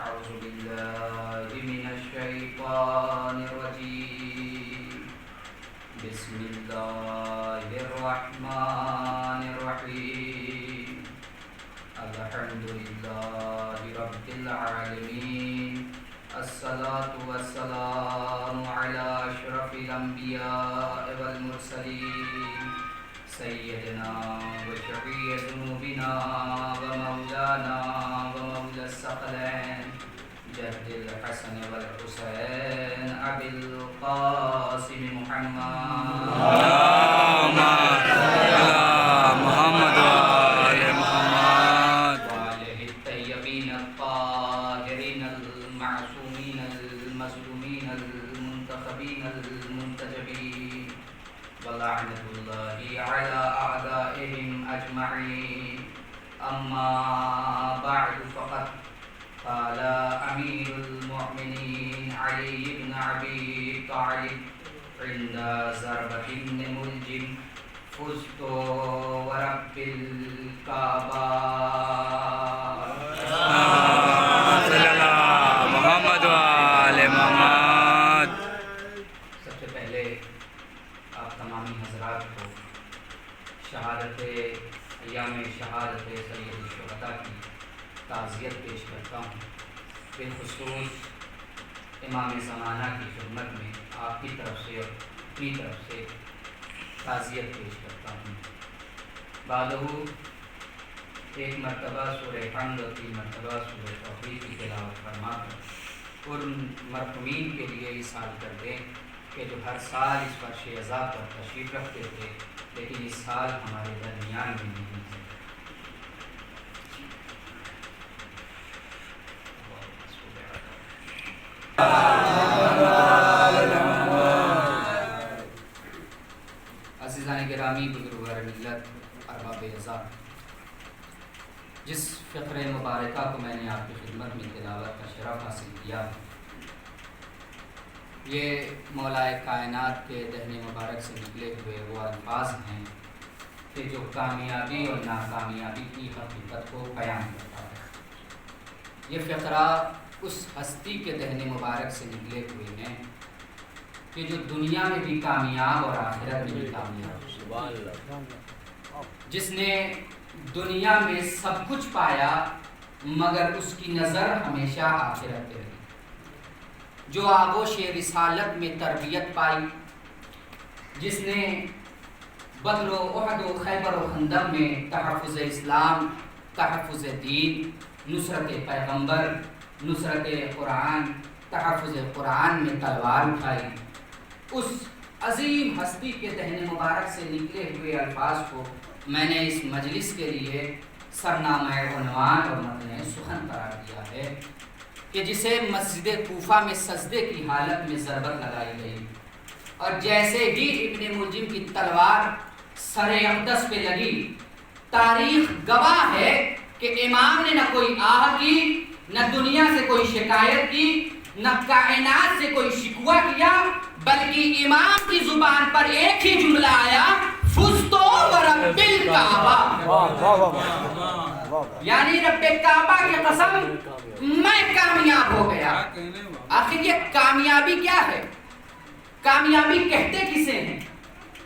أعوذ بالله من الشيطان الرجيم بسم الله الرحمن الرحيم الحمد لله رب العالمين الصلاة والسلام على أشرف الأنبياء والمرسلين سيدنا وشفيع ذنوبنا ومولانا ومولى الثقلين جد الحسن والحسين أبي القاسم محمد اللهم صل على محمد وآل محمد وآله الطيبين الطاهرين المعصومين المظلومين المنتخبين المنتجبين ولعنة الله على أعدائهم أجمعين أما بعد فقد قال أمير المؤمنين علي بن أبي طالب عند ضربة بن ملجم فزت ورب الكعبة صلی اللہ محمد وآل محمد. سب سے پہلے آپ تمامی حضرات کو شہادت ایام شہادت سید الشہداء کی تعزیت پیش کرتا ہوں. بالخصوص امام زمانہ کی خدمت میں آپ کی طرف سے اور اپنی طرف سے تعزیت پیش کرتا ہوں. بعدہ ایک مرتبہ سورہ حمد اور 3 مرتبہ سورہ توحید کی تلاوت فرما کر ان مرحومین کے لیے اصال کر دیں کہ جو ہر سال اس فرش عزا پر تشریف رکھتے تھے لیکن اس سال ہمارے درمیان میں نہیں تھے. عزیزان گرامی، بزرگوار ملت، ارباب اعزاز، جس فقرہ مبارکہ کو میں نے آپ کی خدمت میں تلاوت کا شرف حاصل کیا، یہ مولائے کائنات کے دہن مبارک سے نکلے ہوئے وہ الفاظ ہیں کہ جو کامیابی اور ناکامیابی کی حقیقت کو بیان کرتا ہے. یہ فقرہ اس ہستی کے دہن مبارک سے نکلے ہوئے ہیں کہ جو دنیا میں بھی کامیاب اور آخرت میں بھی کامیاب، جس نے دنیا میں سب کچھ پایا مگر اس کی نظر ہمیشہ آخرت پہ رہی، جو آغوش رسالت میں تربیت پائی، جس نے بدر و احد و خیبر و خندق میں تحفظ اسلام، تحفظ دین، نصرت پیغمبر، نصرت قرآن، تحفظ قرآن میں تلوار اٹھائی. اس عظیم ہستی کے دہن مبارک سے نکلے ہوئے الفاظ کو میں نے اس مجلس کے لیے سرنامہ عنوان اور متن سخن قرار دیا ہے کہ جسے مسجد کوفہ میں سجدے کی حالت میں ضربت لگائی گئی اور جیسے ہی ابن ملجم کی تلوار سر اقدس پہ لگی، تاریخ گواہ ہے کہ امام نے نہ کوئی آہ کی، نہ دنیا سے کوئی شکایت کی، نہ کائنات سے کوئی شکوہ کیا، بلکہ امام کی زبان پر ایک ہی جملہ آیا، فزتو ورب الکعبہ، یعنی رب کعبہ کی قسم میں کامیاب ہو گیا. آخر یہ کامیابی کیا ہے؟ کامیابی کہتے کسے ہیں؟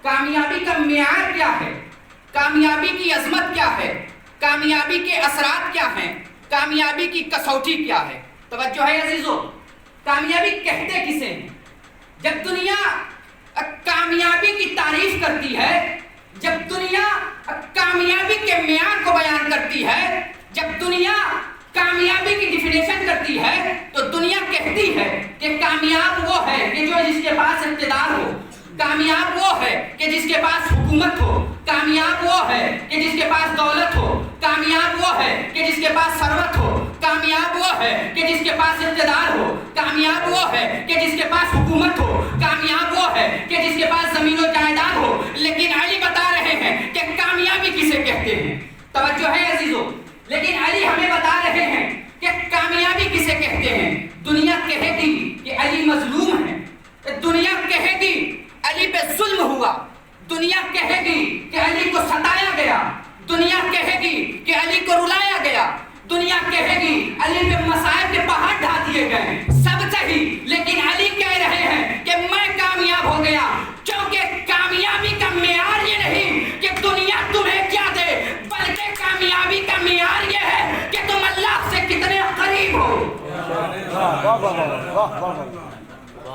کامیابی کا معیار کیا ہے؟ کامیابی کی عظمت کیا ہے؟ کامیابی کے اثرات کیا ہیں؟ کامیابی کی کسوٹی کیا ہے؟ توجہ ہے عزیزو، کامیابی کہتے کسے ہیں؟ جب دنیا کامیابی کی تعریف کرتی ہے، جب دنیا کامیابی کے معیار کو بیان کرتی ہے، جب دنیا کامیابی کی ڈیفینیشن کرتی ہے، تو دنیا کہتی ہے کہ کامیاب وہ ہے کہ جو جس کے پاس اقتدار ہو، کامیاب وہ ہے کہ جس کے پاس حکومت ہو، کامیاب وہ ہے کہ جس کے پاس دولت ہو، کامیاب وہ ہے کہ جس کے پاس ثروت ہو، کامیاب وہ ہے کہ جس کے پاس اقتدار ہو، کامیاب وہ ہے کہ جس کے پاس حکومت ہو، کامیاب وہ ہے کہ جس کے پاس زمین و جائیداد ہو. لیکن علی بتا رہے ہیں کہ کامیابی کسے کہتے ہیں. توجہ ہے عزیزو، لیکن علی ہمیں بتا رہے ہیں کہ کامیابی کسے کہتے ہیں. دنیا کہے گی کہ علی مظلوم ہے، دنیا کہے گی علی پہ ظلم ہوا، دنیا کہے گی کہ علی کو ستایا گیا، دنیا کہے گی کہ علی کو رلایا گیا، دنیا کہے گی علی پہ مصائب کے پہاڑ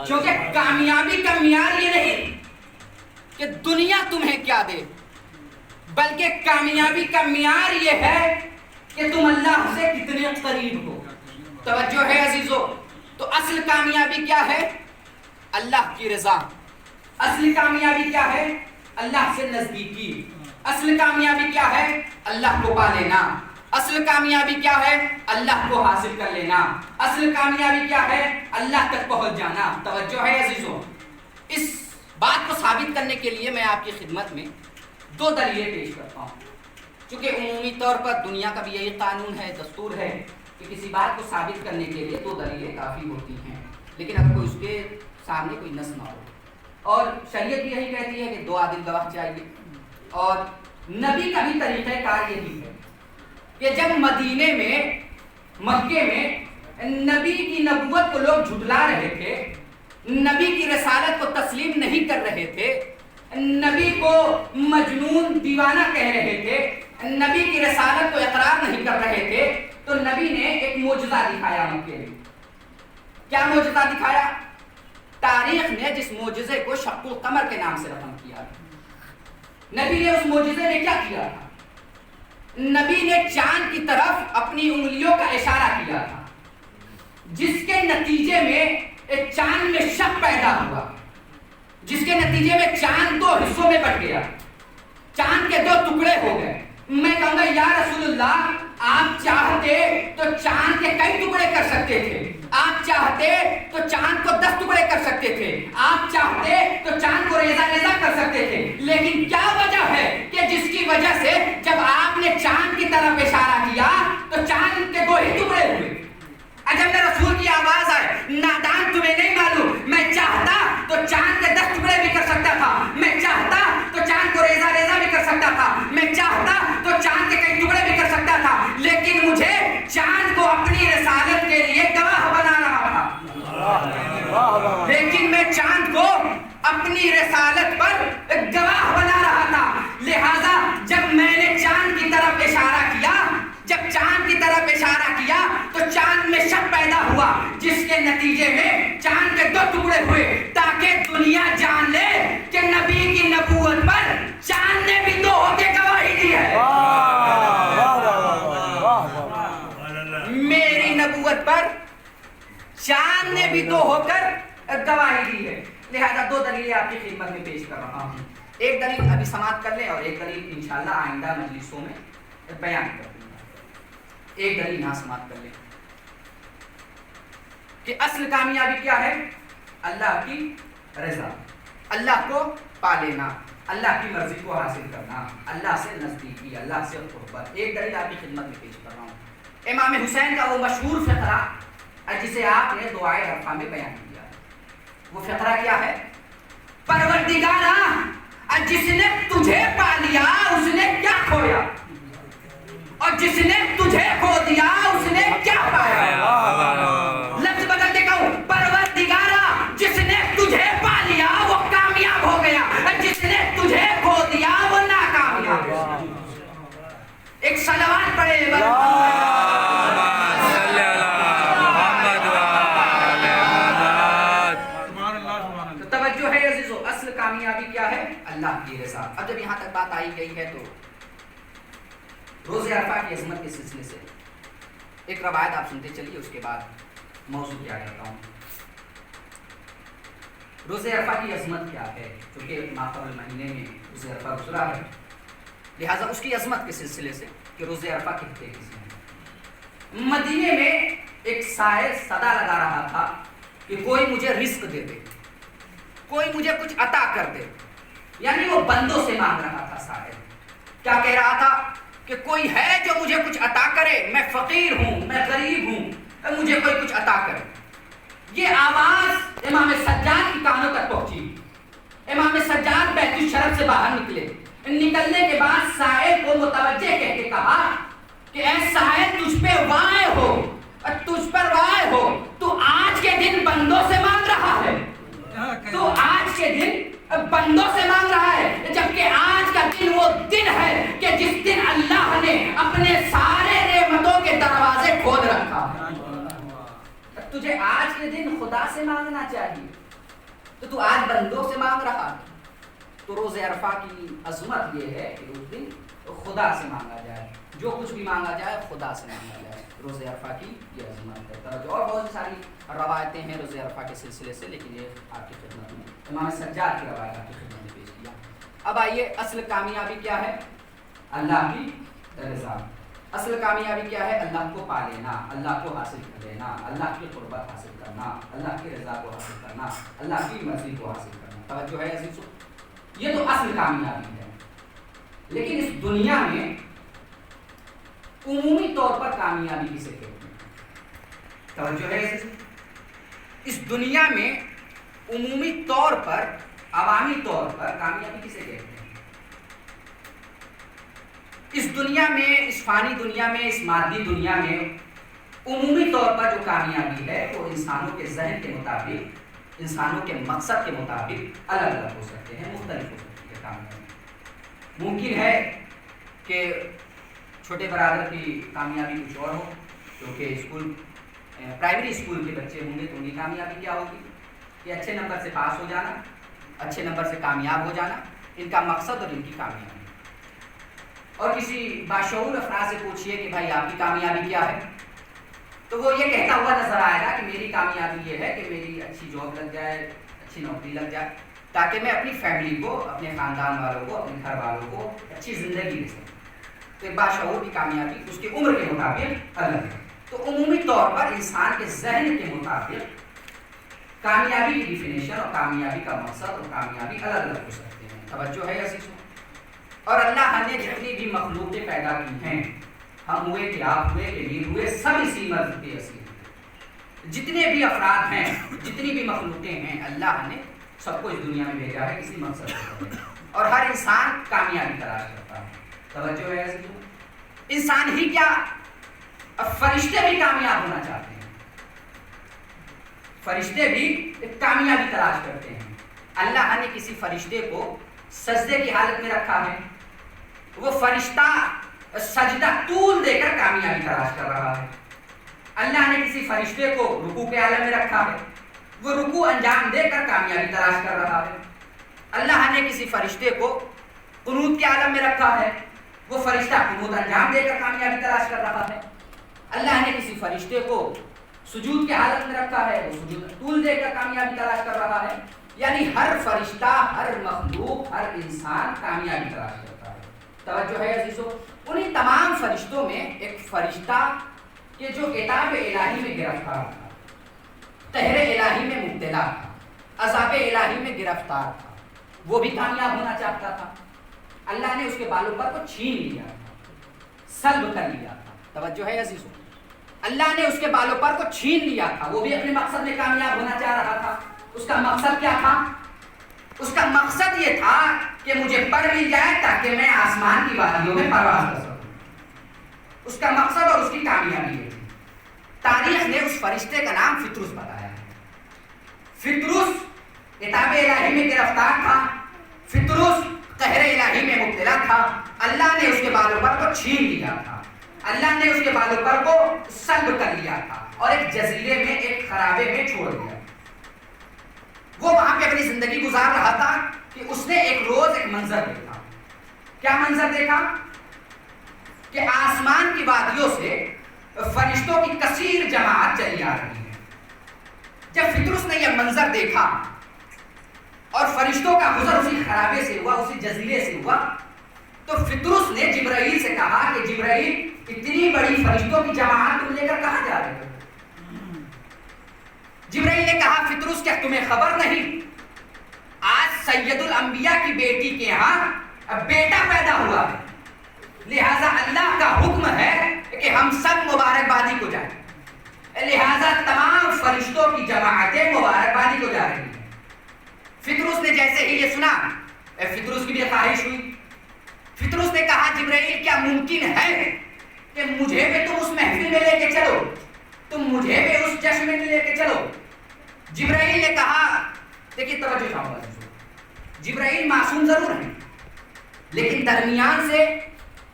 کیونکہ کامیابی کا معیار یہ نہیں کہ دنیا تمہیں کیا دے، بلکہ کامیابی کا معیار یہ ہے کہ تم اللہ سے کتنے قریب ہو۔ توجہ ہے عزیزو، تو اصل کامیابی کیا ہے؟ اللہ کی رضا۔ اصل کامیابی کیا ہے؟ اللہ سے نزدیکی۔ اصل کامیابی کیا ہے؟ اللہ کو پا لینا۔ اصل کامیابی کیا ہے؟ اللہ کو حاصل کر لینا۔ اصل کامیابی کیا ہے؟ اللہ تک پہنچ جانا۔ توجہ ہے عزیزو، اس بات کو ثابت کرنے کے لیے میں آپ کی خدمت میں دو دلیلیں پیش کرتا ہوں۔ چونکہ عمومی طور پر دنیا کا بھی یہی قانون ہے، دستور ہے کہ کسی بات کو ثابت کرنے کے لیے دو دلیلیں کافی ہوتی ہیں، لیکن اگر کوئی اس کے سامنے کوئی نص نہ ہو، اور شریعت بھی یہی کہتی ہے کہ دو عادل گواہ چاہیے، اور نبی کا بھی طریقہ کار یہی ہے کہ جب مدینے میں، مکے میں نبی کی نبوت کو لوگ جھٹلا رہے تھے، نبی کی رسالت کو تسلیم نہیں کر رہے تھے، نبی کو مجنون دیوانہ کہہ رہے تھے، نبی کی رسالت کو اقرار نہیں کر رہے تھے، تو نبی نے ایک معجزہ دکھایا مکے میں۔ کیا معجزہ دکھایا؟ تاریخ نے جس معجزے کو شق القمر کے نام سے رقم کیا، نبی نے اس معجزے میں کیا کیا تھا؟ نبی نے چاند کی طرف اپنی انگلیوں کا اشارہ کیا تھا، جس کے نتیجے میں ایک چاند میں شق پیدا ہوا، جس کے نتیجے میں چاند دو حصوں میں بٹ گیا، چاند کے دو ٹکڑے ہو گئے۔ میں کہوں گا یا رسول اللہ، آپ چاہتے تو چاند کے کئی ٹکڑے کر سکتے تھے، آپ چاہتے تو چاند کو 10 ٹکڑے کر سکتے تھے، آپ چاہتے تو چاند کو ریزہ ریزہ کر سکتے تھے، لیکن کیا وجہ ہے کہ جس کی وجہ سے جب آپ نے چاند کی طرف اشارہ کیا تو چاند کے دو ہی ٹکڑے ہوئے؟ اگر میں رسول کی آواز آئے، نادان تمہیں نہیں معلوم، میں چاہتا تو چاند کے 10 ٹکڑے بھی کر سکتا تھا، میں چاہتا تو چاند کو ریزہ ریزہ بھی کر سکتا تھا، میں چاہتا تو چاند کے کئی ٹکڑے بھی کر سکتا تھا، لیکن مجھے چاند کو اپنی رسالت کے لیے گواہ بنا رہا تھا، لیکن میں چاند کو اپنی رسالت پر گواہ بنا رہا تھا۔ لہذا جب میں نے چاند کی طرف اشارہ کیا، جب چاند کی طرف اشارہ کیا تو چاند میں شک پیدا ہوا، جس کے نتیجے میں چاند کے دو ٹکڑے ہوئے، تاکہ دنیا جان لے کہ نبی کی نبوت پر چاند نے بھی دو ہو کے گواہی دی ہے، میری نبوت پر چاند نے بھی دو ہو کر گواہی دی ہے۔ لہذا دو دلیلیں آپ کی خدمت میں پیش کر رہا ہوں، ایک دلیل ابھی سماعت کر لیں اور ایک دلیل انشاءاللہ آئندہ مجلسوں میں بیان کر دیں۔ ایک دلیل یہاں سماعت کر لیں کہ اصل کامیابی کیا ہے؟ اللہ کی رضا، اللہ کو پا لینا، اللہ کی مرضی کو حاصل کرنا، اللہ سے نزدیکی، اللہ سے قربت۔ ایک دلیل آپ کی خدمت میں پیش کر رہا ہوں، امام حسین کا وہ مشہور فقرہ جسے آپ نے دعائے عرفہ میں بیان کیا، وہ فقرہ کیا ہے؟ پروردگارا، جس نے تجھے پا لیا اس نے کیا کھویا، اور جس نے تجھے کھو دیا اس نے کیا پایا؟ لفظ بدل کے کہوں، پروردگارا، جس نے تجھے پا لیا وہ کامیاب ہو گیا، جس نے تجھے کھو دیا وہ ناکامیاب۔ ایک صلوات پڑھے کامیابی کیا ہے؟ اللہ کی رضا۔ اب جب یہاں تک بات آئی گئی ہے تو روزہ عرفہ کی عظمت کے سلسلے سے ایک روایت آپ سنتے چلیے، اس کے بعد موضوع کیا کرتا ہوں۔ روزہ عرفہ کی عظمت کیا ہے؟ چونکہ ماقبل المہینے میں روزہ عرفہ گزرا ہے، لہٰذا اس کی عظمت کے سلسلے سے کہ روزہ عرفہ کہتے کسے ہیں۔ مدینے میں ایک سائل صدا لگا رہا تھا کہ کوئی مجھے رزق دے دے، کوئی مجھے کچھ عطا کر دے، یعنی وہ بندوں سے مانگ رہا تھا۔ سائل کیا کہہ رہا تھا کہ کوئی ہے جو مجھے کچھ عطا کرے، میں فقیر ہوں، میں غریب ہوں، مجھے کوئی کچھ عطا کرے۔ یہ آواز امام سجاد کی کانوں تک پہنچی، امام سجاد بیت الشرف سے باہر نکلے، نکلنے کے بعد سائل کو متوجہ کہہ کے کہا کہ اے سائل، تجھ پہ وائے ہو، تجھ پر وائے ہو، تو آج کے دن بندوں سے مانگ رہا ہے، تو آج کے دن بندوں سے مانگ رہا ہے، جبکہ آج کا دن وہ دن ہے کہ جس دن اللہ نے اپنے سارے نعمتوں کے دروازے کھول رکھا۔ تجھے آج کے دن خدا سے مانگنا چاہیے، تو آج بندوں سے مانگ رہا ہے۔ تو روز عرفہ کی عظمت یہ ہے کہ اس دن خدا سے مانگا جائے، جو کچھ بھی مانگا جائے خدا سے مانگا جائے۔ روز عرفہ کی یہ عظمت ہے۔ اور بہت ساری روایتیں ہیں روز عرفہ کے سلسلے سے، لیکن یہ آپ کی خدمت میں امام سجاد کی روایت آپ کی خدمت میں پیش کیا۔ اب آئیے، اصل کامیابی کیا ہے؟ اللہ کی رضا۔ اصل کامیابی کیا ہے؟ اللہ کو پا لینا، اللہ کو حاصل کر لینا، اللہ کی قربت حاصل کرنا، اللہ کی رضا کو حاصل کرنا، اللہ کی مرضی کو حاصل کرنا۔ توجہ ہے عزیزو، یہ تو اصل کامیابی ہے۔ لیکن اس دنیا میں عمومی طور پر کامیابی کسے کہتے ہیں؟ توجہ ہے عزیزو، اس دنیا میں عمومی طور پر، عوامی طور پر کامیابی کسے کہتے ہیں؟ اس دنیا میں، اس فانی دنیا میں، اس مادی دنیا میں عمومی طور پر جو کامیابی ہے وہ انسانوں کے ذہن کے مطابق، انسانوں کے مقصد کے مطابق الگ الگ ہو سکتے ہیں، مختلف ہو سکتی ہے کامیابی۔ ممکن ہے کہ چھوٹے برادر کی کامیابی کچھ اور ہو، کیونکہ اسکول، پرائمری اسکول کے بچے ہوں گے تو ان کی کامیابی کیا ہوگی کہ اچھے نمبر سے پاس ہو جانا، اچھے نمبر سے کامیاب ہو جانا، ان کا مقصد اور ان کی کامیابی۔ اور کسی باشعور افراد سے پوچھئے کہ بھائی آپ کی کامیابی کیا ہے، تو وہ یہ کہتا ہوا نظر آئے گا کہ میری کامیابی یہ ہے کہ میری اچھی جاب لگ جائے، اچھی نوکری لگ جائے، تاکہ میں اپنی فیملی کو، اپنے خاندان والوں کو، اپنے گھر والوں کو اچھی زندگی دے سکوں۔ تو ایک باشعور کی کامیابی اس کی عمر کے مطابق الگ ہے۔ تو عمومی طور پر انسان کے ذہن کے مطابق کامیابی کی ڈیفینیشن اور کامیابی کا مقصد اور کامیابی الگ الگ ہو سکتے ہیں۔ توجہ ہے عزیزو، اور اللہ نے جتنی بھی مخلوقیں پیدا کی ہیں، ہم ہوئے کہ آپ ہوئے کہ نہیں ہوئے، سب اسی مرض کے اصل ہیں۔ جتنے بھی افراد ہیں، جتنی بھی مخلوقیں ہیں، اللہ نے سب کو اس دنیا میں بھیجا ہے کسی مقصد سے، اور ہر انسان کامیابی تلاش کرتا ہے۔ توجہ ہے عزیزو، انسان ہی کیا، فرشتے بھی کامیاب ہونا چاہتے ہیں، فرشتے بھی کامیابی تلاش کرتے ہیں۔ اللہ نے کسی فرشتے کو سجدے کی حالت میں رکھا ہے، وہ فرشتہ سجدہ طول دے کر کامیابی تلاش کر رہا ہے۔ اللہ نے کسی فرشتے کو رکوع کے عالم میں رکھا ہے، وہ رکوع انجام دے کر کامیابی تلاش کر رہا ہے۔ اللہ نے کسی فرشتے کو قنوت کے عالم میں رکھا ہے، وہ فرشتہ قنوت انجام دے کر کامیابی تلاش کر رہا ہے۔ اللہ نے کسی فرشتے کو سجود کی حالت میں رکھا ہے، وہ سجود طول دے کر کامیابی تلاش کر رہا ہے۔ یعنی ہر فرشتہ، ہر مخلوق، ہر انسان کامیابی تلاش کرتا ہے۔ توجہ ہے عزیزو، انہی تمام فرشتوں میں ایک فرشتہ کہ جو عتاب الہی میں گرفتار تھا، قہر الہی میں مبتلا تھا، عذاب الہی میں گرفتار تھا، وہ بھی کامیاب ہونا چاہتا تھا۔ اللہ نے اس کے بالوں پر کو چھین لیا تھا، سلب کر لیا تھا۔ توجہ ہے عزیزو، اللہ نے اس کے بالوں پر کو چھین لیا تھا، وہ بھی اپنے مقصد میں کامیاب ہونا چاہ رہا تھا۔ اس کا مقصد کیا تھا؟ اس کا مقصد یہ تھا کہ مجھے پر مل جائے تاکہ میں آسمان کی وادیوں میں پرواز کر سکوں۔ اس کا مقصد اور اس کی کامیابی یہ تھی۔ تاریخ نے اس فرشتے کا نام فطرس بتایا ہے۔ فطرس عتاب الہی میں گرفتار تھا، فطرس قہر الہی میں مبتلا تھا۔ اللہ نے اس کے بالوں پر کو چھین لیا تھا، اللہ نے اس کے بالوں پر کو سلب کر لیا تھا اور ایک جزیرے میں، ایک خرابے میں چھوڑ دیا۔ وہ وہاں پہ اپنی زندگی گزار رہا تھا کہ اس نے ایک روز ایک منظر دیکھا۔ کیا منظر دیکھا؟ کہ آسمان کی وادیوں سے فرشتوں کی کثیر جماعت چلی آ رہی ہے۔ جب فطرس نے یہ منظر دیکھا اور فرشتوں کا گزر اسی خرابے سے ہوا، اسی جزیرے سے ہوا، تو فطرس نے جبرائیل سے کہا کہ جبرائیل، اتنی بڑی فرشتوں کی جماعت تم لے کر کہاں جا رہے ہو؟ جبرائیل نے کہا فطرس کیا تمہیں خبر نہیں، آج سید الانبیاء کی بیٹی کے یہاں بیٹا پیدا ہوا ہے، لہذا اللہ کا حکم ہے کہ ہم سب مبارکبادی کو جائیں، لہذا تمام فرشتوں کی جماعتیں مبارکبادی کو جا رہی ہیں۔ فطرس نے جیسے ہی یہ سنا، فطرس کی بھی خواہش ہوئی۔ فطرس نے کہا جبرائیل کیا ممکن ہے کہ مجھے بھی تم اس محفل میں لے کے چلو، تم مجھے بھی اس جشن میں لے کے چلو؟ جبرائیل نے کہا، دیکھیے توجہ چاہوں گا، جبرائیل معصوم ضرور ہیں، لیکن درمیان سے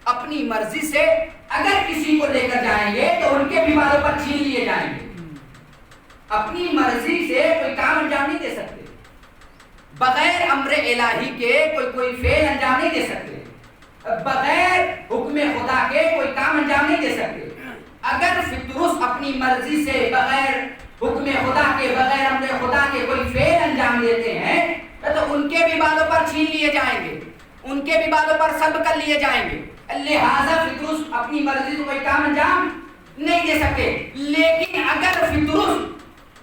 اپنی مرضی سے اگر کسی کو لے کر جائیں گے تو ان کے بھی بالوں پر چھین لیے جائیں گے۔ اپنی مرضی سے کوئی کام انجام نہیں دے سکتے، بغیر امر الہی کے کوئی فعل انجام نہیں دے سکتے، بغیر حکم خدا کے کوئی کام انجام نہیں دے سکتے۔ اگر فطرس اپنی مرضی سے بغیر حکم خدا کے، بغیر امر خدا کے کوئی فعل انجام دیتے ہیں تو ان کے بھی بالوں پر چھین لیے جائیں گے، ان کے بھی بالوں پر سلب کر لیے جائیں گے۔ لہذا فطرس اپنی مرضی سے کوئی کام انجام نہیں دے سکتے۔ لیکن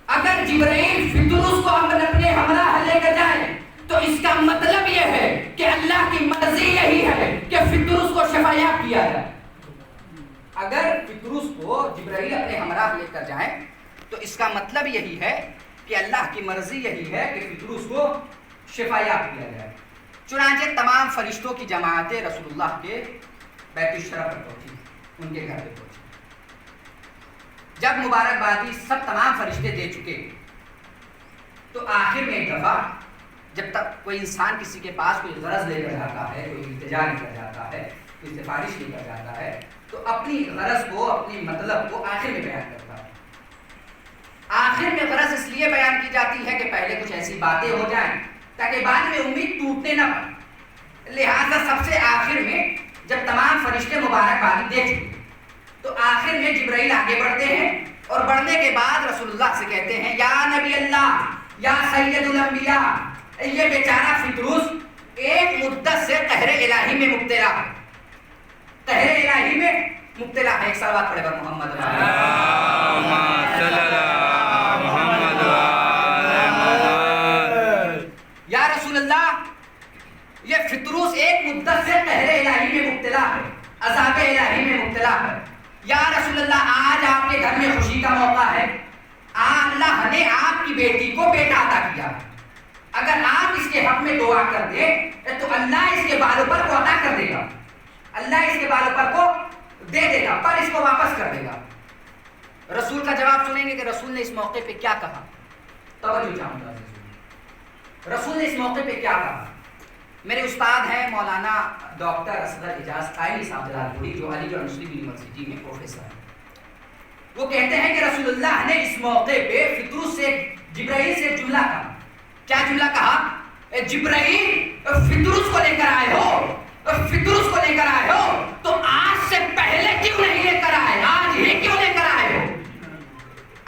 اگر جبرائیل فطرس کو اپنے ہمراہ لے کر جائے تو اس کا مطلب یہ ہے کہ اللہ کی مرضی یہی ہے کہ فطرس کو شفایاب کیا جائے۔ اگر فطرس کو جبرائیل اپنے ہمراہ لے کر جائیں تو اس کا مطلب یہی ہے کہ اللہ کی مرضی یہی ہے کہ فطرس کو شفایاب کیا جائے۔ چنانچہ تمام فرشتوں کی جماعتیں رسول اللہ کے بیت الشرف پر پہنچی، ان کے گھر پہ پہنچی۔ جب مبارکبادی سب تمام فرشتے دے چکے تو آخر میں ایک دفعہ جب تک کوئی انسان کسی کے پاس کوئی غرض لے کر جاتا ہے، کوئی التجا لے کر جاتا ہے، کوئی سفارش لے کر جاتا ہے تو اپنی غرض کو، اپنی مطلب کو آخر میں بیان کرتا ہے۔ آخر میں غرض اس لیے بیان کی جاتی ہے کہ پہلے کچھ ایسی باتیں ہو جائیں تاکہ بعد میں امید ٹوٹنے نہ پڑے۔ لہٰذا سب سے آخر میں جب تمام فرشتے مبارکبادی دے چکے تو آخر میں جبرائیل آگے بڑھتے ہیں اور بڑھنے کے بعد رسول اللہ سے کہتے ہیں یا نبی اللہ، یا سید الانبیاء، یہ بیچارہ فطرس ایک مدت سے قہر الہی میں مبتلا ہے، قہر الہی میں مبتلا ہے۔ ایک صلوات پڑھے بر محمد یا رسول اللہ، یہ فطرس ایک مدت سے قہر الہی میں مبتلا ہے، عذاب الہی میں مبتلا ہے۔ یا رسول اللہ، آج آپ کے گھر میں خوشی کا موقع ہے، اللہ نے آپ کی بیٹی کو بیٹا عطا کیا، اگر آپ اس کے حق میں دعا کر دیں تو اللہ اس کے بالوں پر کو عطا کر دے گا، اللہ اس کے بالوں پر کو دے دے گا، پر اس کو واپس کر دے گا۔ رسول کا جواب سنیں گے کہ رسول نے اس موقع پہ کیا کہا۔ توجہ چاہوں گا، رسول نے اس موقع پہ کیا کہا۔ میرے استاد ہیں مولانا ڈاکٹر اصغر اعجاز قائمی صاحب جلال پوری، جو علی گڑھ مسلم یونیورسٹی میں پروفیسر ہیں۔ وہ کہتے ہیں کہ رسول اللہ نے اس موقع پہ فطرس سے، جبرائیل سے جملہ کہا۔ کیا جملہ کہا؟ جبرائیل فطرس کو لے کر آئے ہو، فطرس کو لے کر آئے ہو تو آج سے پہلے کیوں نہیں لے کر آئے؟ آج ہی کیوں لے کر آئے ہو؟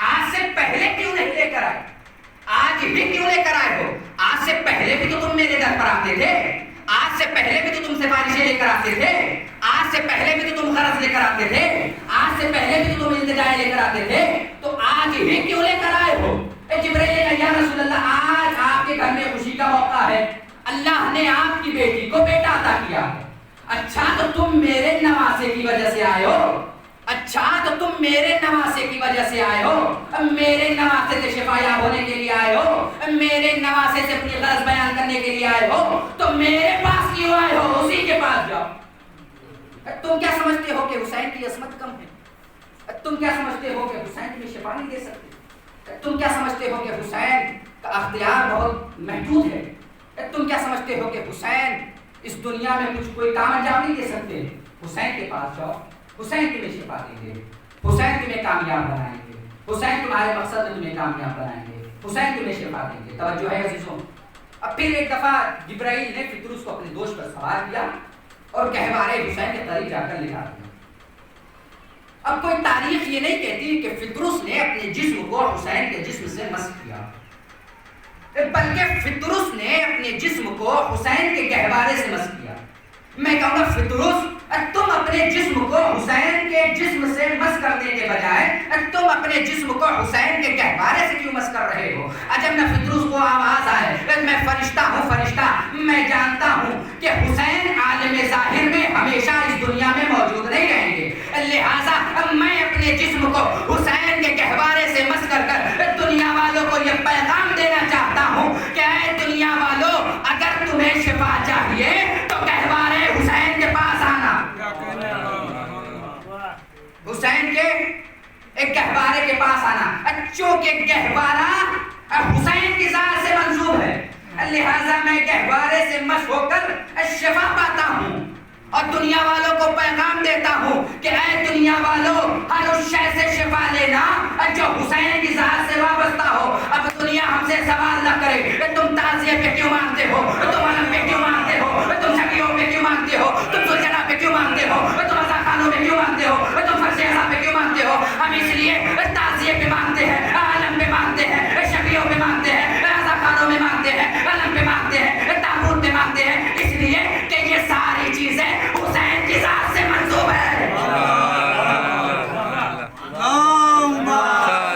آج سے پہلے کیوں نہیں لے کر آئے؟ آج ہی کیوں لے کر آئے ہو؟ آج سے پہلے بھی تو تم میرے گھر پر آتے تھے، آج سے پہلے بھی تو تم سفارشیں لے کر آتے تھے، آج سے پہلے بھی تو تم غرض لے کر آتے تھے، آج سے پہلے بھی تو تم التجائے لے کر آتے تھے، تو آج ہی کیوں لے کر آئے ہو؟ جبرائیل نے کہا یا رسول اللہ، آج آپ کے گھر میں خوشی کا موقع ہے، اللہ نے آپ کی بیٹی کو بیٹا عطا کیا ہے۔ اچھا تو تم میرے نواسے کی وجہ سے آئے ہو، اچھا تو تم میرے نواسے کی وجہ سے آئے ہو، میرے نواسے سے شفایاب ہونے کے لیے آئے ہو، میرے نواسے سے اپنی غرض بیان کرنے کے لیے آئے ہو، تو میرے پاس کیوں آئے ہو؟ اسی کے پاس جاؤ۔ تم کیا سمجھتے ہو کہ حسین کی عصمت کم ہے؟ تم کیا سمجھتے ہو کہ حسین تمہیں شفا نہیں دے سکتے؟ تم کیا سمجھتے ہو کہ حسین کا اختیار بہت محدود ہے؟ تم کیا سمجھتے ہو کہ حسین اس دنیا میں کچھ کوئی کام انجام نہیں دے سکتے؟ حسین کے پاس جاؤ، حسین تمہیں شفا دیں گے، حسین تمہیں کامیاب بنائیں گے، حسین تمہارے مقصد میں تمہیں کامیاب بنائیں گے، حسین تمہیں شفا دیں گے۔ توجہ ہے عزیزوں؟ اب پھر ایک دفعہ جبرائیل نے فطرس کو اپنے دوش پر سوار کیا اور گہوارے حسین کے قریب جا کر لٹا دیا۔ اب کوئی تاریخ یہ نہیں کہتی کہ فطرس نے اپنے جسم کو حسین کے جسم سے مسح کیا، بلکہ فطرس نے اپنے جسم کو حسین کے گہوارے سے مسح کیا۔ میں کہوں گا فطرس، تم اپنے جسم کو حسین کے جسم سے مس کرنے کے بجائے تم اپنے جسم کو حسین کے گہوارے سے کیوں مس کر رہے ہو؟ جب میں فطرس کو آواز آئے، میں فرشتہ ہوں، فرشتہ، میں جانتا ہوں کہ حسین عالم ظاہر میں ہمیشہ اس دنیا میں موجود نہیں رہیں گے، لہٰذا میں اپنے جسم کو حسین کے گہوارے سے مس کر دنیا والوں کو یہ پیغام دینا چاہتا ہوں کہ اے دنیا والوں، اگر تمہیں شفا چاہیے تو گہوارے حسین کے پاس آنا، حسین کے ایک گہوارے کے پاس آنا، چونکہ گہوارہ حسین کی ذات سے منسوب ہے، لہٰذا میں گہوارے سے مس ہو کر شفا پاتا ہوں اور دنیا والوں کو پیغام دیتا ہوں کہ اے دنیا والوں، ہر اس شے سے شفا لینا جو حسین کی ذات سے وابستہ سوال نہ کرے کہ تم تعزیے پہ کیوں مانتے ہو، تم علم پہ کیوں مانتے ہو، تم شکیوں پہ کیوں مانتے ہو، تم زلجلہ پہ کیوں مانتے ہو، تم رضاخانوں پہ کیوں مانتے ہو، تم فرش اعضاء پہ کیوں مانتے ہو. ہم اس لیے تعزیے پہ مانتے ہیں، علم پہ مانتے ہیں، شکیوں پہ مانتے ہیں، رضاخانوں میں مانتے ہیں، علم پہ مانتے ہیں، تابوت پہ مانتے ہیں، اس لیے کہ یہ ساری چیزیں حسین کی ذات سے منسوب ہے.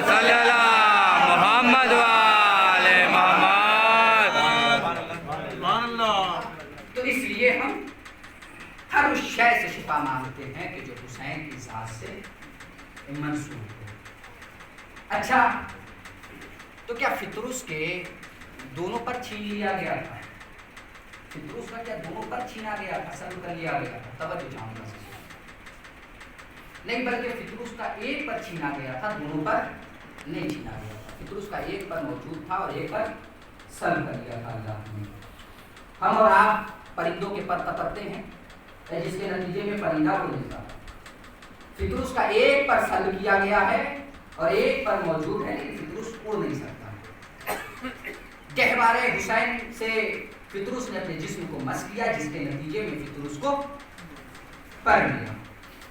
صلی اللہ محمد وآل محمد. تو اس لیے ہم ہر اس شے سے شفا مانگتے ہیں کہ جو حسین کی ذات سے منسوب ہو. اچھا، تو کیا فطرس کے دونوں پر چھین لیا گیا تھا؟ فطرس کا کیا دونوں پر چھینا گیا تھا، سلب کر لیا گیا تھا؟ توجہ چاہوں گا. نہیں، بلکہ فطرس کا ایک پر چھینا گیا تھا، دونوں پر نہیں چھینا گیا تھا. فطرس کا ایک پر موجود تھا اور ایک پر سلب کر لیا تھا اللہ نے. ہم اور آپ پرندوں کے پر پکڑتے ہیں جس کے نتیجے میں پرندہ اڑ نہیں جاتا. فطرس کا ایک پر سلب کیا گیا ہے اور ایک پر موجود ہے، لیکن فطرس اڑ نہیں سکتا. گہوارے حسین سے فطرس نے اپنے جسم کو مس کیا، جس کے نتیجے میں فطرس کو پر ملا.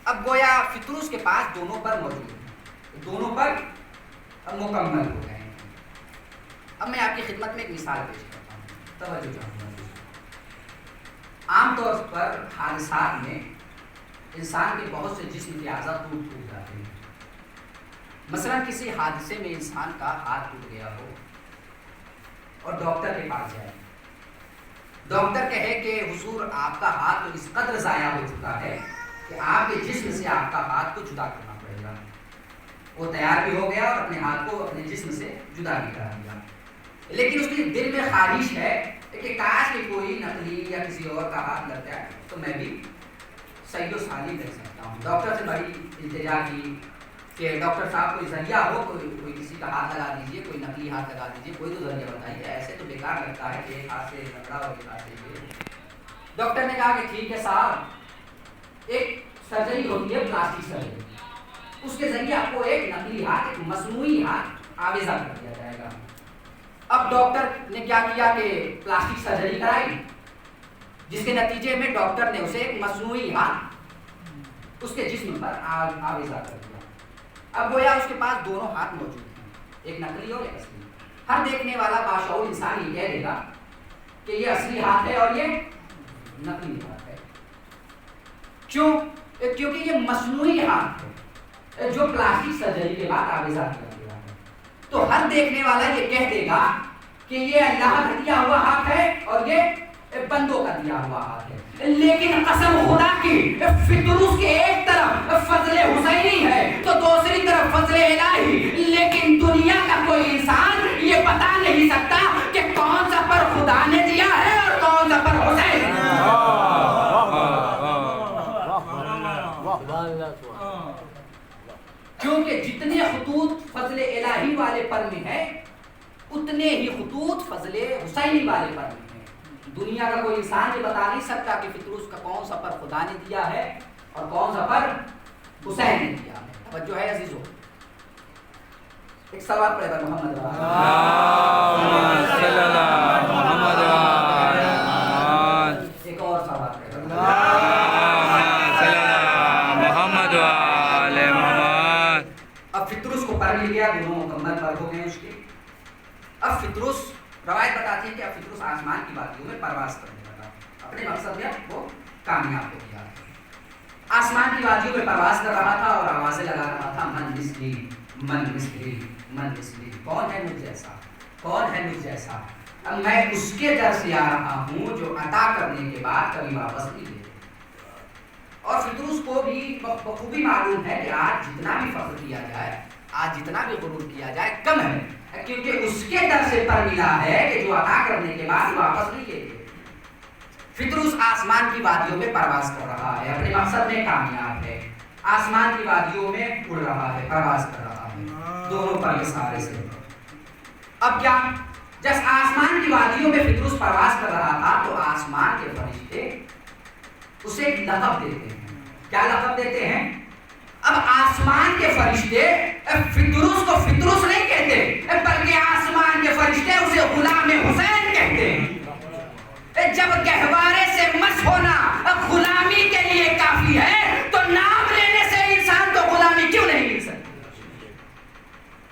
اب گویا فطرس کے پاس دونوں پر موجود ہیں، دونوں پر مکمل ہو گئے ہیں. اب میں آپ کی خدمت میں ایک مثال پیش کرتا ہوں، توجہ چاہوں گا. عام طور پر حادثات میں انسان کے بہت سے جسم کے اعضاء ٹوٹ جاتے ہیں. مثلا کسی حادثے میں انسان کا ہاتھ ٹوٹ گیا ہو اور ڈاکٹر کے پاس جائے، ڈاکٹر کہے کہ حضور آپ کا ہاتھ تو اس قدر ضائع ہو چکا ہے کہ آپ کے جسم سے آپ کا ہاتھ کو جدا کرنا پڑے گا. وہ تیار بھی ہو گیا اور اپنے ہاتھ کو اپنے جسم سے جدا بھی کرا دیا. لیکن اس کے دل میں خواہش ہے کہ کاش کہ کوئی نقلی یا کسی اور کا ہاتھ لگ جائے تو میں بھی صحیح و سالم رہ سکتا ہوں. ڈاکٹر سے بڑی التجا کی کہ ڈاکٹر صاحب کوئی ذریعہ ہو، کوئی کسی کا ہاتھ لگا دیجیے، کوئی نقلی ہاتھ لگا دیجیے، کوئی تو ذریعہ بتائیے. ایسے تو بیکار لگتا ہے کہ ایک ہاتھ سے لکڑا اور ایک ہاتھ سے یہ. ڈاکٹر نے کہا کہ ٹھیک ہے صاحب، ایک سرجری ہوتی ہے پلاسٹک سرجری، اس کے ذریعے آپ کو ایک نقلی ہاتھ، ایک مصنوعی ہاتھ آویزہ کر دیا جائے گا. اب ڈاکٹر نے کیا کیا کہ پلاسٹک سرجری کرائی، جس کے نتیجے میں ڈاکٹر نے اسے ایک مصنوعی ہاتھ اس کے جسم پر آویزہ کر دیا. اب گویا اس کے پاس دونوں ہاتھ موجود ہیں، ایک نقلی اور ایک اصلی. ہر دیکھنے والا باشعور انسان یہ کہہ دے گا کہ یہ اصلی ہاتھ ہے اور یہ نقلی ہاتھ ہے. کیوں؟ کیونکہ یہ مصنوعی ہاتھ ہے جو پلاسٹک سرجری کے بعد آویزہ کیا گیا ہے. تو ہر دیکھنے والا یہ کہہ دے گا کہ یہ اللہ کا دیا ہوا ہاتھ ہے اور یہ بندوں کا دیا ہوا ہاتھ ہے. لیکن قسم خدا کی، فطرس کے ایک طرف فضل حسینی ہے تو دوسری طرف فضل الہی. لیکن دنیا کا کوئی انسان یہ بتا نہیں سکتا کہ کون سا پر خدا نے دیا ہے اور کون سا پر حسین. کیونکہ جتنے خطوط فضل الہی والے پر میں ہے اتنے ہی خطوط فضل حسینی والے پر میں ہے. دنیا کا کوئی انسان یہ بتا نہیں سکتا کہ فطرس کا کون سا پر خدا نے دیا ہے اور کون سا پر حسین نے دیا ہے. توجہ ہے عزیزو. ایک سوال پڑے گا محمد ایک اور سوال پڑے گا. اب فطرس کو پر مل گیا، دونوں مکمل پر ہو گئے اس کے. اب فطرس، روایت بتاتی ہے کہ اب فطرس آسمان کی وادیوں میں پرواز کرنے لگا، اپنے مقصد میں وہ کامیاب ہو گیا. آسمان کی وادیوں میں پرواز کر رہا تھا اور آوازیں لگا رہا تھا، من مثلی من مثلی من مثلی. کون ہے مجھ جیسا، کون ہے مجھ جیسا. اب میں اس کے در سے آ رہا ہوں جو عطا کرنے کے بعد کبھی واپس نہیں لے. اور فطرس کو بھی بخوبی معلوم ہے کہ آج جتنا بھی فخر کیا جائے، آج جتنا بھی غرور کیا جائے کم ہے، کیونکہ اس کے در سے پر ملا ہے کہ جو عطا کرنے کے بعد واپس نہیں لے. فطرس آسمان کی وادیوں میں پرواز کر رہا ہے، اپنے مقصد میں کامیاب ہے، آسمان کی وادیوں میں اڑ رہا ہے، پرواز کر رہا ہے، دونوں پر سارے سے. اب کیا، جب آسمان کی وادیوں میں فطرس پرواز کر رہا تھا تو آسمان کے فرشتے اسے ایک لقب دیتے ہیں. کیا لقب دیتے ہیں؟ اب آسمان کے فرشتے فطرس کو فطرس نہیں کہتے، بلکہ آسمان کے فرشتے اسے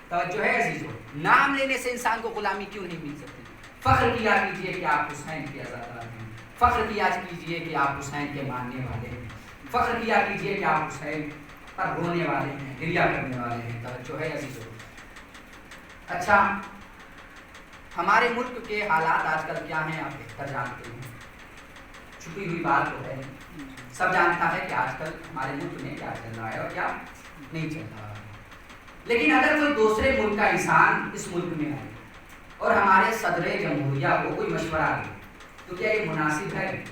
توجہ ہے عزیزو، نام لینے سے انسان کو غلامی کیوں نہیں مل سکتی؟ فخر کیا کیجئے کہ آپ حسین کے عزادار ہیں، فخر کیا کیجئے کہ آپ حسین کے ماننے والے ہیں، فخر کیا کیجئے کہ آپ حسین پر رونے والے ہیں، گریہ کرنے والے ہیں۔ توجہ ہے عزیزو۔ اچھا، ہمارے ملک کے حالات آج کل کیا ہیں آپ بہتر جانتے ہیں، چھپی ہوئی بات تو ہے، سب جانتا ہے کہ آج کل ہمارے ملک میں کیا چل رہا ہے اور کیا نہیں چل رہا ہے۔ لیکن اگر کوئی دوسرے ملک کا انسان اس ملک میں آئے اور ہمارے صدر جمہوریہ کو کوئی مشورہ دے تو کیا یہ مناسب ہے؟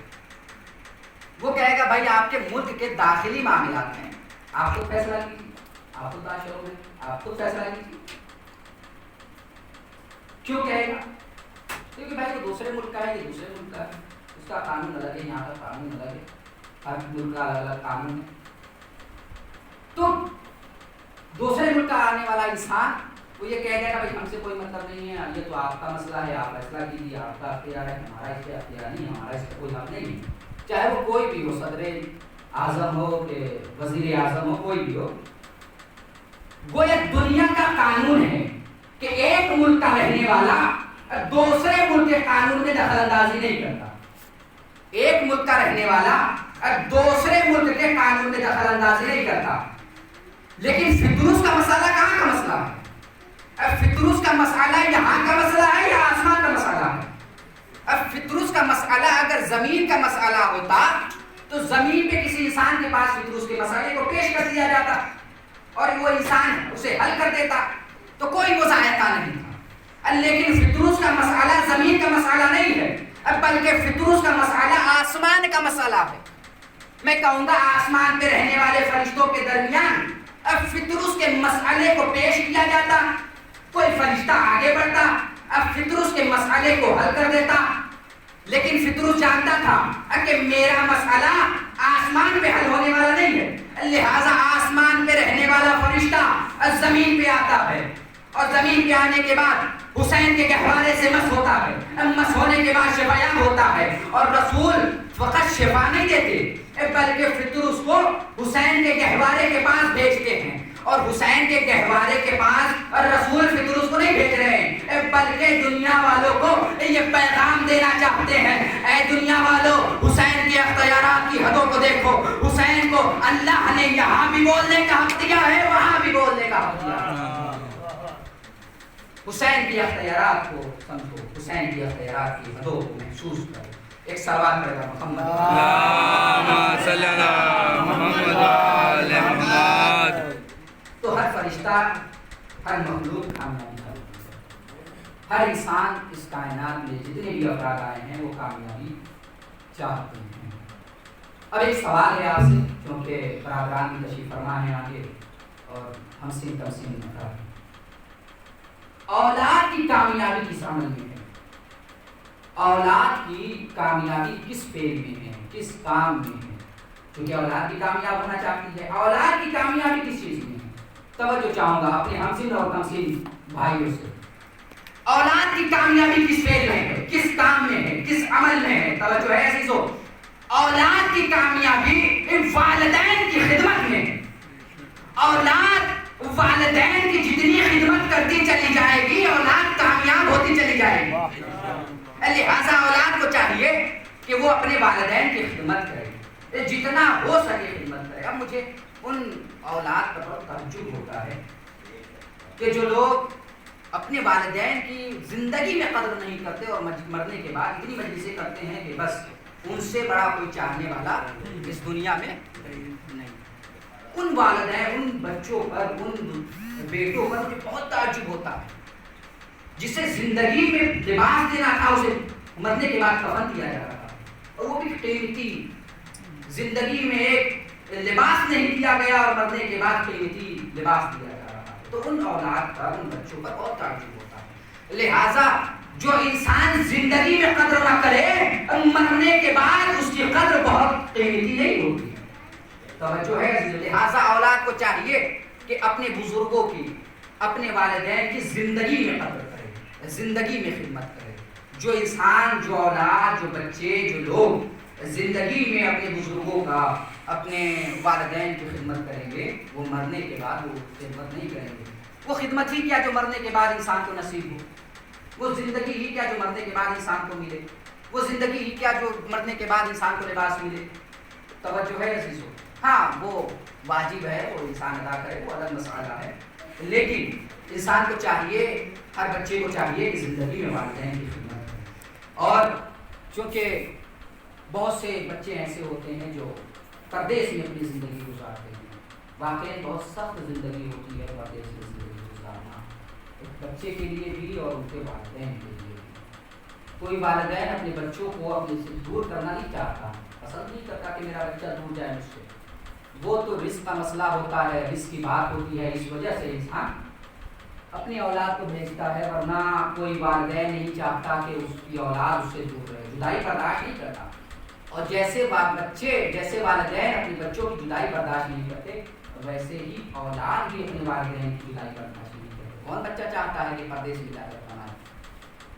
وہ کہے گا بھائی آپ کے ملک کے داخلی معاملات ہیں، آپ خود فیصلہ کیجیے، آپ خود بادشاہ ہیں، آپ خود فیصلہ کیجیے۔ کیوں کہے گا؟ کیونکہ بھائی وہ دوسرے ملک کا ہے، یہ دوسرے ملک کا ہے، اس کا قانون الگ ہے، یہاں کا قانون الگ ہے، ہر ملک کا الگ الگ قانون ہے۔ تو دوسرے ملک کا آنے والا انسان وہ یہ کہہ دے گا بھائی ہم سے کوئی مطلب نہیں ہے، یہ تو آپ کا مسئلہ ہے، آپ فیصلہ کیجیے، آپ کا اختیار ہے، ہمارا اس پہ اختیار نہیں، ہمارا اس پہ کوئی حق نہیں ہے، چاہے وہ کوئی بھی ہو، صدر اعظم ہو کہ وزیر اعظم ہو، کوئی بھی ہو۔ وہ ایک دنیا کا قانون ہے کہ ایک ملک کا رہنے والا دوسرے ملک کے قانون میں دخل اندازی نہیں کرتا، ایک ملک کا رہنے والا دوسرے ملک کے قانون میں دخل اندازی نہیں کرتا۔ لیکن فطروس کا مسئلہ کہاں کا مسئلہ ہے؟ فطروس کا مسئلہ یہاں کا مسئلہ ہے یا آسمان کا مسئلہ ہے؟ اب فطروس کا مسئلہ اگر زمین کا مسئلہ ہوتا تو زمین پہ کسی انسان کے پاس فطروس کے مسئلے کو پیش کر دیا جاتا اور وہ انسان اسے حل کر دیتا، تو کوئی مذائقہ نہیں تھا۔ لیکن فطروس کا مسئلہ زمین کا مسئلہ نہیں ہے، بلکہ فطروس کا مسئلہ آسمان کا مسئلہ ہے۔ میں کہوں گا آسمان پہ رہنے والے فرشتوں کے درمیان اب فطروس کے مسئلے کو پیش کیا جاتا، کوئی فرشتہ آگے بڑھتا، اب فطروس کے مسئلے کو حل کر دیتا۔ لیکن فطروس جانتا تھا کہ میرا مسئلہ آسمان پہ حل ہونے والا نہیں ہے، لہٰذا آسمان پہ رہنے والا فرشتہ زمین پہ آتا ہے، اور زمین پہ آنے کے بعد حسین کے گہوارے سے مس ہوتا ہے، مس ہونے کے بعد شفایاب ہوتا ہے، اور رسول فقط شفا نہیں دیتے بلکہ فطروس کو حسین کے گہوارے کے پاس بھیجتے ہیں، اور حسین کے گہوارے کے پاس رسول فطروس کو نہیں بھیج رہے ہیں بلکہ دنیا والوں کو یہ پیغام دینا چاہتے ہیں، اے دنیا والوں، حسین کے اختیارات کی حدوں کو دیکھو، حسین کو اللہ نے یہاں بھی بولنے کا حق دیا ہے، وہاں بھی بولنے کا حق دیا ہے۔ حسین کی اختیارات کو سمجھو، حسین کی اختیارات کی حدوں کو محسوس کرو۔ ایک سوال کرے گا محمد اللہم صلی علی محمد وعلی محمد۔ تو ہر فرشتہ، ہر مخلوق کامیابی چاہتا ہے، ہر انسان اس کائنات میں جتنے بھی افراد آئے ہیں وہ کامیابی چاہتے ہیں۔ اب ایک سوال ہے آپ سے، کیونکہ برادران کی تشریف فرما ہے آگے اور ہم سن تمسین افراد، اولاد کی کامیابی کس عمل میں ہے؟ اولاد کی کامیابی کس فعل میں ہے، کس کام میں ہے؟ کیونکہ اولاد بھی کامیاب ہونا چاہتی ہے، اولاد کی کامیابی کس چیز میں ہے؟ توجہ چاہوں گا اپنے ہمسن اور کمسن بھائیوں سے، اولاد کی کامیابی کس فعل میں ہے، کس کام میں ہے، کس عمل میں ہے؟ توجہ ہے عزیزو، اولاد کی کامیابی والدین کی خدمت میں ہے۔ اولاد والدین کی جتنی خدمت کرتی چلی جائے گی اولاد کامیاب ہوتی چلی جائے گی، لہذا اولاد کو چاہیے کہ وہ اپنے والدین کی خدمت کرے، جتنا ہو سکے خدمت کرے۔ اب مجھے ان اولاد پر بہت تعجب ہوتا ہے کہ جو لوگ اپنے والدین کی زندگی میں قدر نہیں کرتے اور مرنے کے بعد اتنی مجلسیں کرتے ہیں کہ بس ان سے بڑا کوئی چاہنے والا اس دنیا میں نہیں۔ ان والدین، ان بچوں پر، ان بیٹوں پر مجھے بہت تعجب ہوتا ہے جسے زندگی میں لباس دینا تھا اسے مرنے کے بعد کفن دیا جا رہا تھا، اور وہ بھی قیمتی، زندگی میں ایک لباس نہیں دیا گیا اور مرنے کے بعد قیمتی لباس دیا جا رہا ہے۔ تو ان اولاد پر، ان بچوں پر بہت تعجب ہوتا ہے۔ لہٰذا جو انسان زندگی میں قدر نہ کرے مرنے کے بعد اس کی قدر بہت قیمتی نہیں ہوتی۔ توجہ ہے، لہٰذا اولاد کو چاہیے کہ اپنے بزرگوں کی، اپنے والدین کی زندگی میں قدر کرے، زندگی میں خدمت کرے۔ جو انسان، جو اولاد، جو بچے، جو لوگ زندگی میں اپنے بزرگوں کا، اپنے والدین کی خدمت کریں گے وہ مرنے کے بعد وہ خدمت نہیں کریں گے۔ وہ خدمت ہی کیا جو مرنے کے بعد انسان کو نصیب ہو، وہ زندگی ہی کیا جو مرنے کے بعد انسان کو ملے، وہ زندگی ہی کیا جو مرنے کے بعد انسان کو لباس ملے. توجہ ہے عزیزو؟ ہاں وہ واجب ہے، وہ انسان ادا کرے، وہ الگ مسئلہ ہے، لیکن انسان کو چاہیے، ہر بچے کو چاہیے کہ زندگی میں والدین کی خدمت کرے. اور چونکہ بہت سے بچے ایسے ہوتے ہیں جو پردیس میں اپنی زندگی گزارتے ہیں، واقعی بہت سخت زندگی ہوتی ہے پردیس میں زندگی گزارنا، ایک بچے کے لیے بھی اور ان کے والدین کے لیے بھی. کوئی والدین اپنے بچوں کو اپنے سے دور کرنا نہیں چاہتا، پسند نہیں کرتا کہ میرا بچہ دور جائے مجھ سے. وہ تو رزق کا مسئلہ ہوتا ہے، رزق کی بات ہوتی ہے، اس وجہ سے انسان اپنی اولاد کو بھیجتا ہے، ورنہ کوئی والدین نہیں چاہتا کہ اس کی اولاد اس سے دور رہے، جدائی برداشت نہیں کرتا. اور جیسے والدین اپنے بچوں کی جدائی برداشت نہیں کرتے، ویسے ہی اولاد بھی اپنے والدین کی جدائی برداشت نہیں کرتے. کون بچہ چاہتا ہے کہ پردیس میں جا کر کمائے؟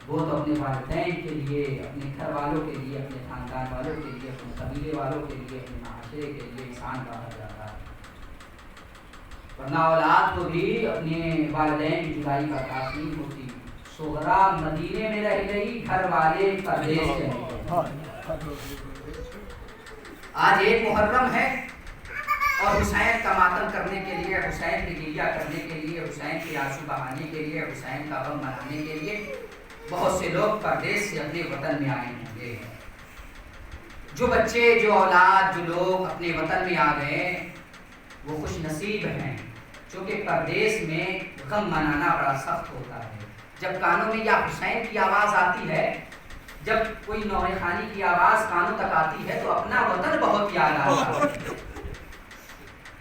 وہ تو اپنے والدین کے لیے، اپنے گھر والوں کے لیے، اپنے خاندان والوں کے لیے، اپنے قبیلے والوں کے لیے، اپنے معاشرے کے لیے انسان باہر جاتا ہے. ورنہ اولاد کو بھی اپنے والدین کی جدائی برداشت نہیں ہوتی. صغرا مدینے میں رہ گئی، گھر والے پردیس میں رہ گئے. آج ایک محرم ہے اور حسین کا ماتم کرنے کے لیے، حسین کی گریہ کرنے کے لیے، حسین کے آنسو بہانے کے لیے، حسین کا غم منانے کے لیے بہت سے لوگ پردیس سے اپنے وطن میں آئے ہوں گے. جو بچے، جو اولاد، جو لوگ اپنے وطن میں آ گئے وہ خوش نصیب ہیں، چونکہ پردیس میں غم منانا بڑا سخت ہوتا ہے. جب کانوں میں یا حسین کی آواز آتی ہے، جب کوئی نوحہ خانی کی آواز کانوں تک آتی ہے تو اپنا وطن بہت یاد آتا ہے.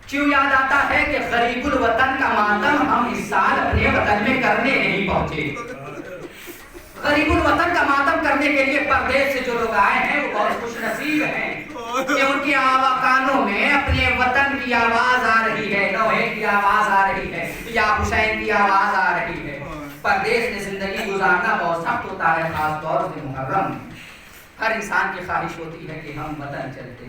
کیوں یاد آتا ہے کہ غریب الوطن کا ماتم ہم اس سال اپنے وطن میں کرنے نہیں پہنچے. غریب الوطن کا ماتم کرنے کے لیے پردیس سے جو لوگ آئے ہیں وہ بہت خوش نصیب ہیں کہ ان کی کانوں میں اپنے وطن کی آواز آ رہی ہے، نوحے کی آواز آ رہی ہے، یا حسین کی آواز آ رہی ہے. پردیس میں زندگی گزارنا بہت سخت ہوتا ہے، خاص طور سے محرم. ہر انسان کی خواہش ہوتی ہے کہ ہم وطن چلتے،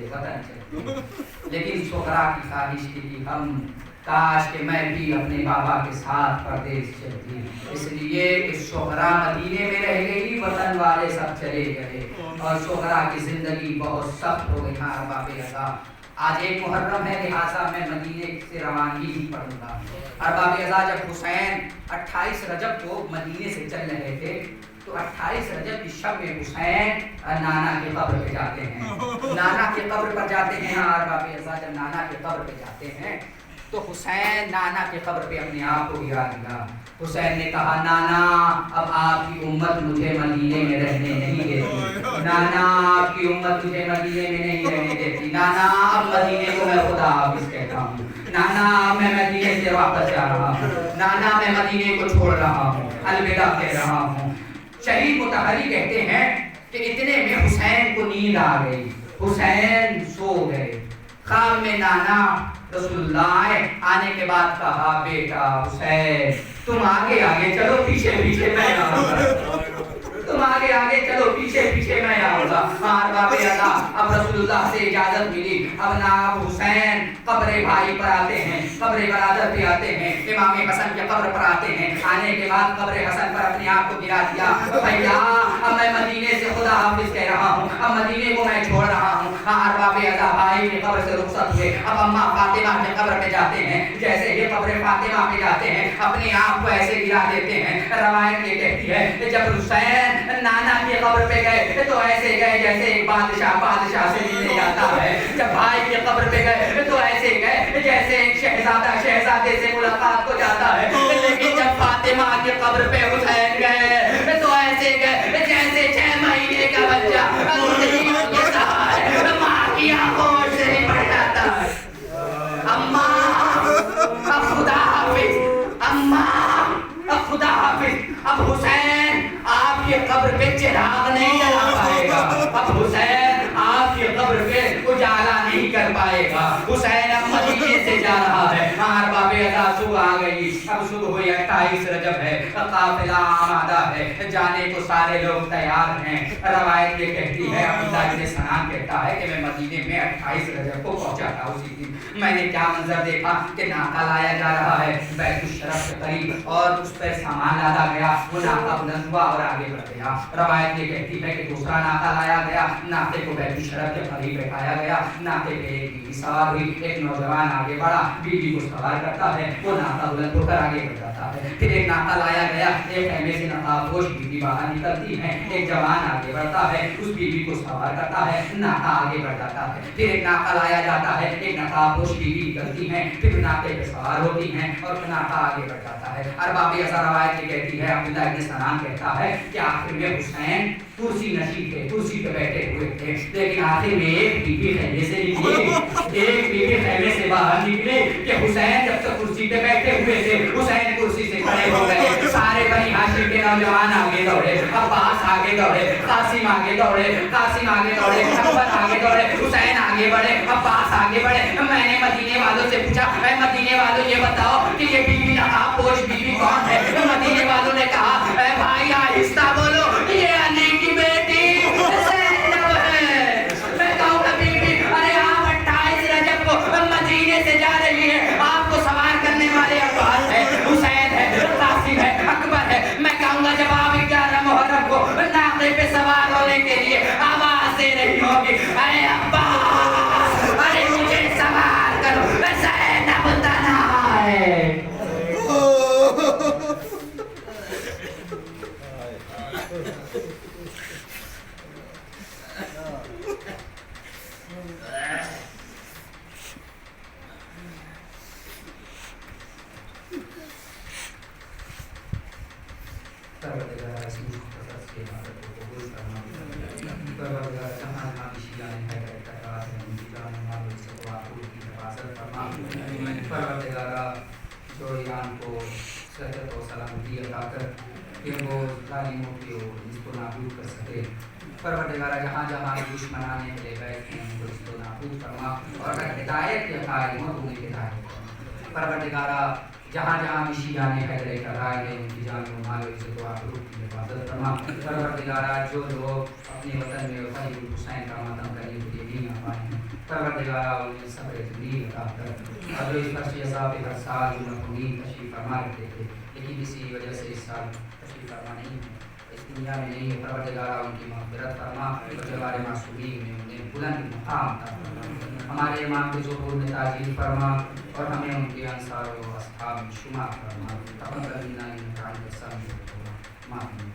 لیکن صغرا کی خواہش تھی کہ ہم کاش کہ میں بھی اپنے بابا کے ساتھ پردیس چلتی. اس لیے کہ صغرا مدینے میں رہ گئی، وطن والے سب چلے گئے اور صغرا کی زندگی بہت سخت ہو گئی. ہاں ارباب ازا، آج ایک محرم ہے، لہٰذا میں مدینے سے روانگی ہی پڑھوں گا. ارباب ازا، جب حسین 28 رجب کو مدینے سے چل رہے تھے تو 28 رجب کی شب میں حسین نانا کی قبر پہ جاتے ہیں. نانا کی قبر پر جاتے ہیں. ہاں ارباب ازا، جب نانا کی قبر پہ جاتے ہیں تو حسین نانا کی قبر پہ اپنے آپ کو گرا دیا. حسین نے کہا نانا اب آپ کی امت مجھے مدینے میں رہنے نہیں دیتی، نانا آپ کی امت مجھے مدینے میں نہیں رہنے دیتی، نانا اب مدینے کو میں خدا حافظ کہتا ہوں، نانا میں مدینے سے واپس جا رہا ہوں، نانا میں مدینے کو چھوڑ رہا ہوں، الوداع کہہ رہا ہوں. شہید مطہری کہتے ہیں کہ اتنے میں حسین کو نیند آ گئی، حسین سو گئے. خواب میں نانا رسول اللہ آنے کے بعد کہا بیٹا حسین تم آگے آگے چلو، پیچھے پیچھے میں آؤں گا، تم آگے آگے چلو، پیچھے پیچھے میں آؤں گا. ارباب ازا، اب رسول اللہ سے اجازت ملی. اب ناب حسین قبر بھائی پر آتے ہیں، قبر برادر پہ آتے ہیں، امام حسن کے قبر پر آتے ہیں. آنے کے بعد قبر حسن پر اپنے آپ کو گرا دیا. بھیا اب میں مدینے سے خدا حافظ کہہ رہا ہوں، اب مدینے کو میں چھوڑ رہا ہوں. ارباب ازا بھائی کی قبر سے رخصت ہوئے. اب اماں فاطمہ کی قبر پہ جاتے ہیں. جیسے ہی قبر فاطمہ پہ جاتے ہیں اپنے آپ کو ایسے گرا دیتے ہیں. روایت یہ کہتی ہے کہ جب حسین نانا کی قبر پہ گئے تو ایسے گئے جیسے ایک بادشاہ سے ملنے جاتا ہے. جب بھائی کی قبر پہ گئے تو ایسے گئے جیسے ایک شہزادہ شہزادے سے ملاقات کو جاتا ہے. لیکن جب فاطمہ کی قبر پہ حسین گئے تو ایسے گئے جیسے 6 مہینے کا بچہ ماں کی آنکھوں سے نپٹ جاتا ہے. اماں اب خدا حافظ، اماں اب خدا حافظ. اب حسین آپ کی قبر پہ چراغ نہیں جلا پائے گا، اب حسین آپ کی قبر پہ اجالا نہیں کر پائے گا. حسین اب مدینے سے جا رہا ہے. ارباب ازا صبح آ گئی. اب اب صبح ہوئی 28 رجب ہے، قافلہ آمادہ ہے، جانے کو سارے لوگ تیار ہیں۔ روایت یہ کہتی ہے، عبداللہ ابن سنان کہتا ہے کہ میں مدینے میں 28 رجب کو پہنچا تھا۔ اسی دن میں نے کیا منظر دیکھا کہ ناکا لایا جا رہا ہے بیت الشرف کے قریب، اور اس پر سامان لادا گیا، وہ ناکا بلند ہوا اور آگے بڑھ گیا۔ روایت یہ کہتی ہے کہ دوسرا ناکا لایا گیا، ناکے کو بیت الشرف کے قریب بیٹھایا گیا، ناکے پہ ایک بیوی سوار ہوئی، ایک نوجوان آگے بڑھا، بیوی کو سوار کرتا ہے، وہ ناکا بلند ہو کر آگے بڑھ جاتا ہے۔ پھر ایک ناکا لایا گیا، ایک خیمے سے نقاب پوش بیوی باہر نکلتی ہے، ایک جوان آگے بڑھتا ہے، اس بیوی کو سوار کرتا ہے، ناکا آگے بڑھ جاتا ہے۔ پھر ایک ناکا لایا جاتا ہے، ایک نقاب پوش بیوی نکلتی ہیں، پھر ناکے پہ سوار ہوتی ہیں اور ناکا آگے بڑھ جاتا ہے۔ ارباب اثر روایت یہ کہتی ہے، عبداللہ ابن سنان کہتا ہے کہ آخر میں حسین کرسی نشین تھے، کرسی پہ بیٹھے ہوئے تھے، لیکن آخر میں ایک بیوی خیمے سے نکلی، ایک بیوی خیمے سے باہر نکلی کہ حسین جب تک کرسی پہ بیٹھے ہوئے تھے، حسین کرسی سے کھڑے ہو گئے۔ سارے بنی ہاشم کے نوجوان آگے دوڑے، عباس آگے دوڑے، قاسم آگے دوڑے، قاسم آگے دوڑے، اکبر آگے دوڑے، حسین آگے بڑھے، عباس آگے بڑھے۔ میں نے مدینے والوں سے پوچھا، اے مدینے والوں یہ بتاؤ کہ یہ بیوی نقاب پوش بیوی کون ہے؟ مدینے والوں نے کہا، اے بھائی آہستہ بولو، یہ علی کی بیٹی زینب ہے۔ میں کہوں گا بیوی، ارے آپ 28 رجب کو مدینے سے جا رہی ہے، آپ کو سوار کرنے والے عباس ہے، حسین ہے، قاسم ہے، اکبر ہے۔ میں کہوں گا جب آپ 11 محرم کو ناقے پہ سوار ہونے کے لیے آواز دے رہی ہوگی، اے عباس ارے مجھے سوار کرو، زینب تنہا ہے۔ پروردگارہ جو ایران کو صحت و سلامتی عطا کر کہ وہ ظالموں کی اس کو نابود کر سکے۔ پروردگارہ جہاں جہاں دشمنان ملے بیٹھے ہیں ان کو اس کو نابود فرما، اور اگر ہدایت کے قائل ہوں تو انہیں ہدایت فرما۔ پروردگارہ جہاں جہاں مشی جانے حیدر کرائے گئے ان کی جان و مال و عزت و آبرو کی حفاظت فرما۔ پروردگارہ جو لوگ اپنے وطن میں غریب الحسین کا ماتم کرنے کے لیے نہیں آ پائے ہیں، پروردگارہ انہیں صبر جمیل عطا کر۔ اور جو اس فرشی عذاب ہر سال جو مرحومین تشریف فرما رہتے تھے لیکن اسی وجہ سے اس سال تشریف فرما نہیں ہے، اس دنیا میں نہیں ہے، پروردگارہ ان کی مغفرت فرما اور ہمارے معصومین میں انہیں بلند مقام عطا فرما۔ ہمارے امام کے ظہور میں تاجیل فرما اور ہمیں ان کے انصار و اصحاب میں شمار فرما۔ تقبل منا انک انت السمیع العلیم۔